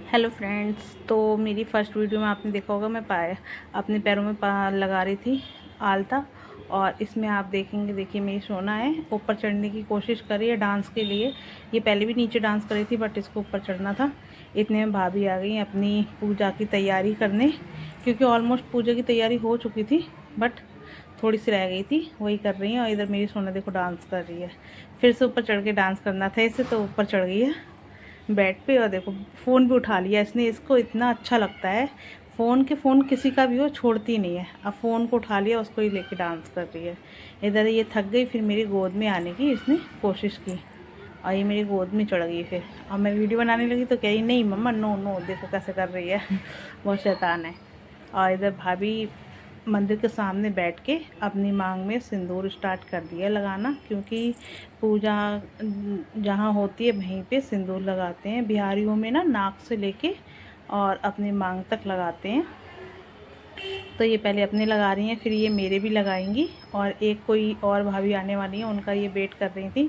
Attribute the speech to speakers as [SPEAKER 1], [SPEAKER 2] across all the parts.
[SPEAKER 1] Hello friends. तो मेरी first video में आपने देखा होगा मैं पाए अपने पैरों में लगा रही थी आलता। और इसमें आप देखेंगे, देखिए मेरी सोना है ऊपर चढ़ने की कोशिश कर रही है डांस के लिए। ये पहले भी नीचे डांस कर रही थी बट इसको ऊपर चढ़ना था। इतने में भाभी आ गई अपनी पूजा की तैयारी करने, क्योंकि ऑलमोस्ट पूजा की तैयारी हो चुकी थी बट थोड़ी सी रह गई थी, वही कर रही है। और इधर मेरी सोना देखो डांस कर रही है, फिर से ऊपर चढ़ के डांस करना था इसे, तो ऊपर चढ़ गई है बेड पे। और देखो फ़ोन भी उठा लिया इसने, इसको इतना अच्छा लगता है फ़ोन किसी का भी हो छोड़ती नहीं है। अब फ़ोन को उठा लिया, उसको ही लेके डांस कर रही है। इधर ये थक गई, फिर मेरी गोद में आने की इसने कोशिश की और ये मेरी गोद में चढ़ गई। फिर अब मैं वीडियो बनाने लगी तो कह रही नहीं मम्मा नो नो, देखो कैसे कर रही है बहुत शैतान है। और इधर भाभी मंदिर के सामने बैठ के अपनी मांग में सिंदूर स्टार्ट कर दिया लगाना, क्योंकि पूजा जहाँ होती है वहीं पे सिंदूर लगाते हैं बिहारियों में ना, नाक से लेके और अपनी मांग तक लगाते हैं। तो ये पहले अपने लगा रही हैं, फिर ये मेरे भी लगाएंगी। और एक कोई और भाभी आने वाली हैं, उनका ये वेट कर रही थी,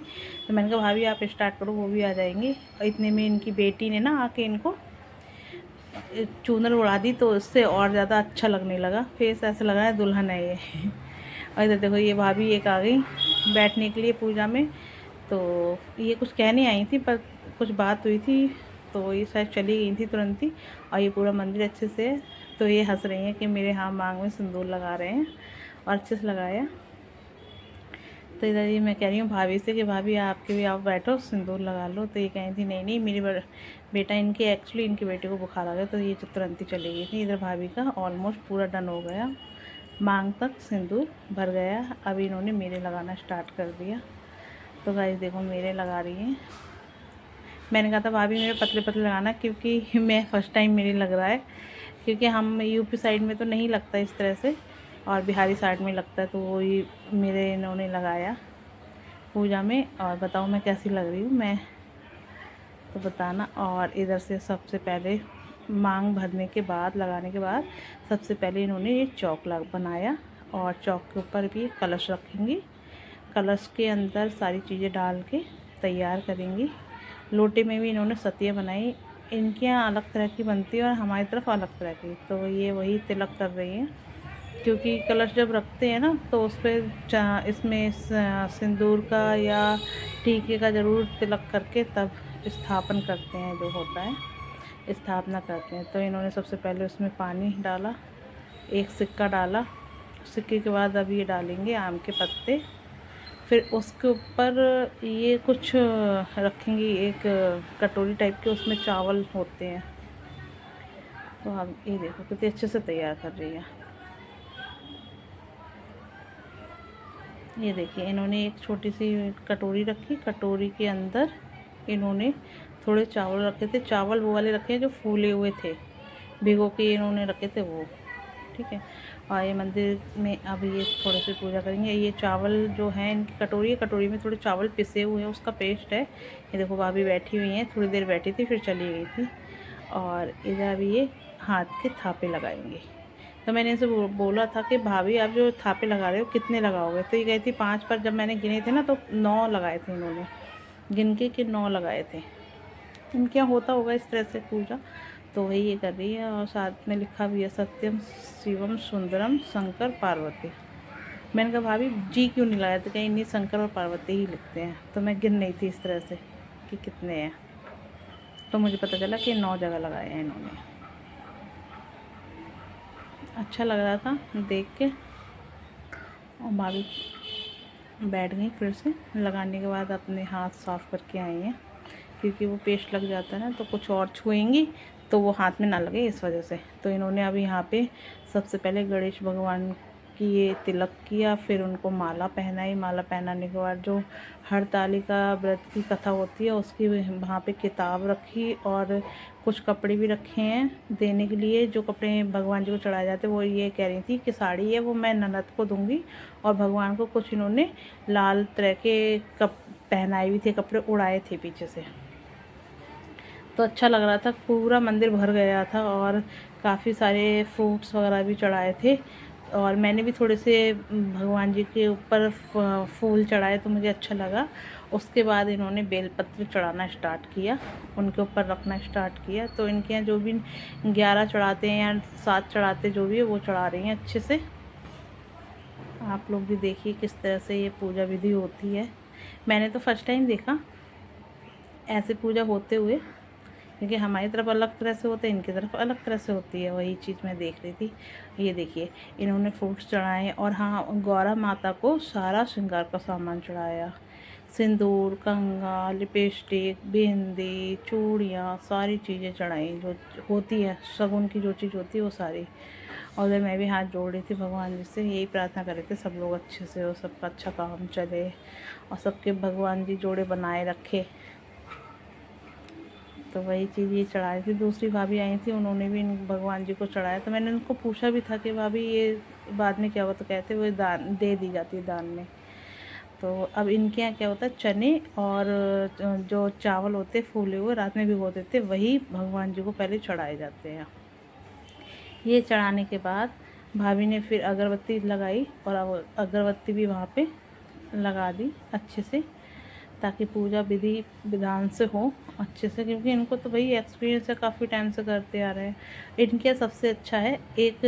[SPEAKER 1] तो मैंने कहा भाभी आप स्टार्ट करो, वो भी आ जाएंगी। और इतने में इनकी बेटी ने ना आके इनको चूनर उड़ा दी, तो उससे और ज़्यादा अच्छा लगने लगा, फेस ऐसा लगा है दुल्हन है ये और इधर देखो ये भाभी एक आ गई बैठने के लिए पूजा में। तो ये कुछ कहने आई थी पर कुछ बात हुई थी, तो ये शायद चली गई थी तुरंत ही। और ये पूरा मंदिर अच्छे से है, तो ये हंस रही हैं कि मेरे हाँ मांग में सिंदूर लगा रहे हैं, और अच्छे से लगाया। तो इधर ये मैं कह रही हूँ भाभी से कि भाभी आपके भी आप बैठो सिंदूर लगा लो। तो ये कह रही थी नहीं नहीं, मेरी बेटा इनके एक्चुअली इनके बेटे को बुखार आ गया, तो ये तुरंत ही चली गई थी। इधर भाभी का ऑलमोस्ट पूरा डन हो गया, मांग तक सिंदूर भर गया। अब इन्होंने मेरे लगाना स्टार्ट कर दिया। तो गाइस देखो मेरे लगा रही हैं। मैंने कहा था भाभी मेरे पतले पतले लगाना, क्योंकि मैं फ़र्स्ट टाइम मेरे लग रहा है, क्योंकि हम यूपी साइड में तो नहीं लगता इस तरह से और बिहारी साइड में लगता है। तो वही मेरे इन्होंने लगाया पूजा में। और बताओ मैं कैसी लग रही हूँ, मैं तो बताना। और इधर से सबसे पहले मांग भरने के बाद, लगाने के बाद सबसे पहले इन्होंने ये चौक बनाया, और चौक के ऊपर भी कलश रखेंगी। कलश के अंदर सारी चीज़ें डाल के तैयार करेंगी। लोटे में भी इन्होंने सतिया बनाई, इनके यहाँ अलग तरह की बनती है और हमारी तरफ अलग तरह की। तो ये वही तिलक कर रही हैं, क्योंकि कलश जब रखते हैं ना तो उस पर इसमें सिंदूर का या टीके का ज़रूर तिलक करके तब स्थापन करते हैं, जो होता है स्थापना करते हैं। तो इन्होंने सबसे पहले उसमें पानी डाला, एक सिक्का डाला, सिक्के के बाद अब ये डालेंगे आम के पत्ते। फिर उसके ऊपर ये कुछ रखेंगी, एक कटोरी टाइप के, उसमें चावल होते हैं। तो अब ये देखो कितने अच्छे से तैयार कर रही है। ये देखिए इन्होंने एक छोटी सी कटोरी रखी, कटोरी के अंदर इन्होंने थोड़े चावल रखे थे। चावल वो वाले रखे हैं जो फूले हुए थे, भिगो के इन्होंने रखे थे वो, ठीक है। और ये मंदिर में अब ये थोड़ी सी पूजा करेंगे। ये चावल जो है इनकी कटोरी है, कटोरी में थोड़े चावल पिसे हुए हैं, उसका पेस्ट है। ये देखो भाभी बैठी हुई हैं, थोड़ी देर बैठी थी फिर चली गई थी। और इधर अभी ये हाथ के थापे लगाएंगे। तो मैंने इनसे बोला था कि भाभी आप जो थापे लगा रहे हो कितने लगाओगे, तो ये गई थी 5 पर। जब मैंने गिने थे ना तो 9 लगाए थे इन्होंने, गिन के 9 लगाए थे। इनके यहाँ होता होगा इस तरह से पूजा, तो वही ये कर रही है। और साथ में लिखा भी है सत्यम शिवम सुंदरम शंकर पार्वती। मैंने कहा भाभी जी क्यों नहीं लगाया, तो कहीं नहीं शंकर और पार्वती ही लिखते हैं। तो मैं गिन नहीं थी इस तरह से कि कितने हैं, तो मुझे पता चला कि 9 जगह लगाए हैं इन्होंने। अच्छा लग रहा था देख के। और भाभी बैठ गई फिर से, लगाने के बाद अपने हाथ साफ़ करके आई हैं, क्योंकि वो पेस्ट लग जाता है ना, तो कुछ और छुएंगी तो वो हाथ में ना लगे इस वजह से। तो इन्होंने अभी यहाँ पे सबसे पहले गणेश भगवान की ये तिलक किया, फिर उनको माला पहनाई। माला पहनाने के बाद जो हरतालिका व्रत की कथा होती है उसकी वहाँ पे किताब रखी, और कुछ कपड़े भी रखे हैं देने के लिए। जो कपड़े भगवान जी को चढ़ाए जाते हैं, वो ये कह रही थी कि साड़ी है वो मैं ननद को दूंगी। और भगवान को कुछ इन्होंने लाल तरह के पहनाए भी थे, कपड़े उड़ाए थे पीछे से। तो अच्छा लग रहा था, पूरा मंदिर भर गया था। और काफ़ी सारे फ्रूट्स वगैरह भी चढ़ाए थे। और मैंने भी थोड़े से भगवान जी के ऊपर फूल चढ़ाए तो मुझे अच्छा लगा। उसके बाद इन्होंने बेलपत्र चढ़ाना स्टार्ट किया, उनके ऊपर रखना स्टार्ट किया। तो इनके यहाँ जो भी 11 चढ़ाते हैं या 7 चढ़ाते जो भी है वो चढ़ा रही हैं अच्छे से। आप लोग भी देखिए किस तरह से ये पूजा विधि होती है। मैंने तो फर्स्ट टाइम देखा ऐसे पूजा होते हुए, क्योंकि हमारी तरफ अलग तरह से होते हैं, इनकी तरफ अलग तरह से होती है। वही चीज़ मैं देख रही थी। ये देखिए इन्होंने फ्रूट्स चढ़ाए और हाँ, गौरा माता को सारा श्रृंगार का सामान चढ़ाया। सिंदूर, कंगा, लिपस्टिक, बिंदी, चूड़ियाँ, सारी चीज़ें चढ़ाई जो होती है, शगुन की जो चीज़ होती है वो सारी। और उधर मैं भी हाथ जोड़ रही थी भगवान जी से, यही प्रार्थना कर रहे थे सब लोग अच्छे से हो, सबका अच्छा काम चले और सबके भगवान जी जोड़े बनाए रखे। तो वही चीज़ ये चढ़ाई थी। दूसरी भाभी आई थी, उन्होंने भी भगवान जी को चढ़ाया। तो मैंने उनको पूछा भी था कि भाभी ये बाद में क्या हुआ, तो कहते वो दान दे दी जाती है दान में। तो अब इनके यहाँ क्या होता है, चने और जो चावल होते फूले हुए रात में भिगो देते, वही भगवान जी को पहले चढ़ाए जाते हैं। ये चढ़ाने के बाद भाभी ने फिर अगरबत्ती लगाई और अगरबत्ती भी वहाँ पे लगा दी अच्छे से, ताकि पूजा विधि विधान से हो अच्छे से। क्योंकि इनको तो भाई एक्सपीरियंस है, काफ़ी टाइम से करते आ रहे हैं। इनके सबसे अच्छा है, एक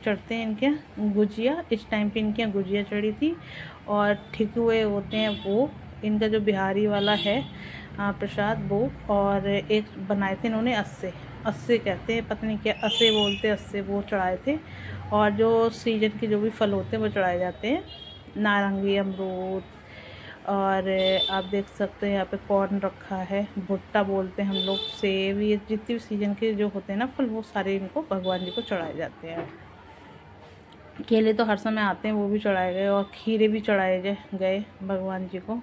[SPEAKER 1] चढ़ते हैं इनके गुजिया। इस टाइम पे इनके यहाँ गुजिया चढ़ी थी और ठिकुए होते हैं वो, इनका जो बिहारी वाला है प्रसाद वो। और एक बनाए थे इन्होंने अस्से, अस्से कहते हैं, पता नहीं क्या अस्से बोलते, अस्से वो चढ़ाए थे। और जो सीजन के जो भी फल होते हैं वो चढ़ाए जाते हैं, नारंगी, अमरूद। और आप देख सकते हैं यहाँ पे कॉर्न रखा है, भुट्टा बोलते हैं हम लोग, सेब, ये जितने भी सीजन के जो होते हैं ना फल, वो सारे इनको भगवान जी को चढ़ाए जाते हैं। केले तो हर समय आते हैं, वो भी चढ़ाए गए और खीरे भी चढ़ाए गए भगवान जी को।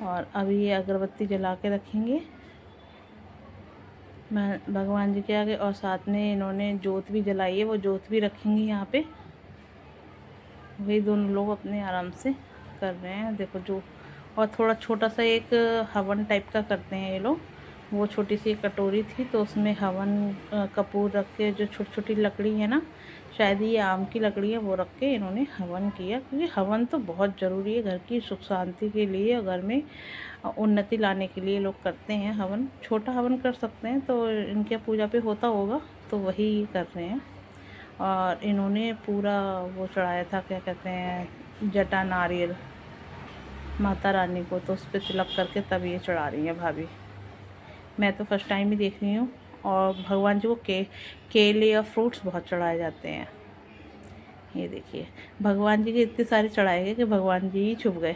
[SPEAKER 1] और अभी ये अगरबत्ती जला के रखेंगे भगवान जी के आगे, और साथ में इन्होंने जोत भी जलाई है, वो जोत भी रखेंगी यहाँ पे। वही दोनों लोग अपने आराम से कर रहे हैं, देखो जो। और थोड़ा छोटा सा एक हवन टाइप का करते हैं ये लोग। वो छोटी सी एक कटोरी थी तो उसमें हवन कपूर रख के, जो छोटी छोटी लकड़ी है ना, शायद ये आम की लकड़ी है, वो रख के इन्होंने हवन किया। क्योंकि हवन तो बहुत ज़रूरी है घर की सुख शांति के लिए और घर में उन्नति लाने के लिए लोग करते हैं हवन। छोटा हवन कर सकते हैं, तो इनके पूजा पे होता होगा तो वही कर रहे हैं। और इन्होंने पूरा वो चढ़ाया था, क्या कहते हैं, जटा नारियल माता रानी को, तो उस पर तिलक करके तब ये चढ़ा रही हैं भाभी। मैं तो फर्स्ट टाइम ही देख रही हूँ। और भगवान जी को केले और फ्रूट्स बहुत चढ़ाए जाते हैं। ये देखिए भगवान जी के इतने सारे चढ़ाए गए कि भगवान जी ही छुप गए।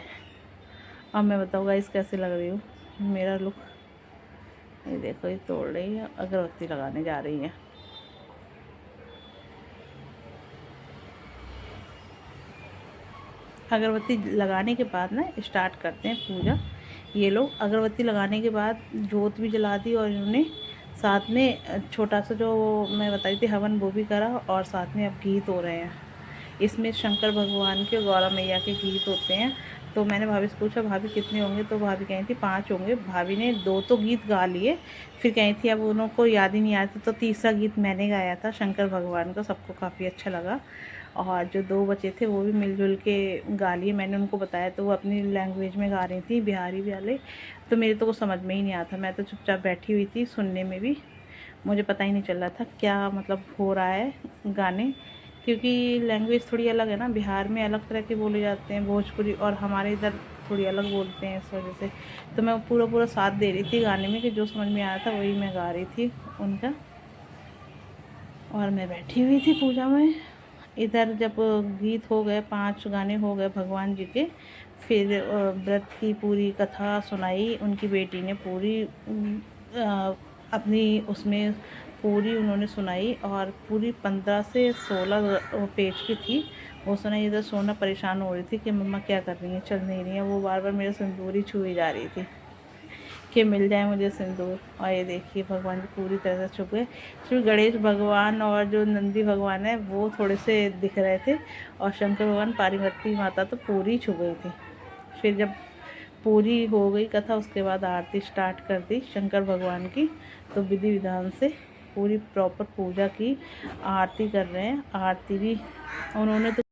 [SPEAKER 1] अब मैं बताऊँगा इस कैसे लग रही हूँ मेरा लुक। ये देखो, ये तोड़ रही है, अगरबत्ती लगाने जा रही है। अगरबत्ती लगाने के बाद ना स्टार्ट करते हैं पूजा। ये लोग अगरबत्ती लगाने के बाद जोत भी जला दी और इन्होंने साथ में छोटा सा जो मैं बताई थी हवन वो भी करा। और साथ में अब गीत हो रहे हैं, इसमें शंकर भगवान के, गौरा मैया के गीत होते हैं। तो मैंने भाभी से पूछा भाभी कितने होंगे, तो भाभी कही थी 5 होंगे। भाभी ने 2 तो गीत गा लिए, फिर कही थी अब उनको याद ही नहीं आया था, तो तीसरा गीत मैंने गाया था शंकर भगवान का। सबको काफ़ी अच्छा लगा। और जो 2 बचे थे वो भी मिलजुल के गा लिए। मैंने उनको बताया तो वो अपनी लैंग्वेज में गा रही थी, बिहारी वाले। तो मेरे तो कुछ समझ में ही नहीं आता, मैं तो चुपचाप बैठी हुई थी, सुनने में भी मुझे पता ही नहीं चल रहा था क्या मतलब हो रहा है गाने। क्योंकि लैंग्वेज थोड़ी अलग है ना, बिहार में अलग तरह के बोले जाते हैं भोजपुरी, और हमारे इधर थोड़ी अलग बोलते हैं, इस वजह से। तो मैं पूरा साथ दे रही थी गाने में, कि जो समझ में आया था वही मैं गा रही थी उनका। और मैं बैठी हुई थी पूजा में। इधर जब गीत हो गए, 5 गाने हो गए भगवान जी के, फिर व्रत की पूरी कथा सुनाई। उनकी बेटी ने पूरी अपनी उसमें पूरी उन्होंने सुनाई, और पूरी 15 से 16 पेज की थी वो सुनाई। इधर सोना परेशान हो रही थी कि मम्मा क्या कर रही हैं, चल नहीं रही हैं। वो बार बार मेरा सिंदूर ही छुई जा रही थी कि मिल जाए मुझे सिंदूर। और ये देखिए भगवान जी पूरी तरह से छुप गए। सिर्फ गणेश भगवान और जो नंदी भगवान है वो थोड़े से दिख रहे थे, और शंकर भगवान, पार्वती माता तो पूरी छुप गई थी। फिर जब पूरी हो गई कथा, उसके बाद आरती स्टार्ट कर दी शंकर भगवान की। तो विधि विधान से पूरी प्रॉपर पूजा की, आरती कर रहे हैं। आरती भी उन्होंने तो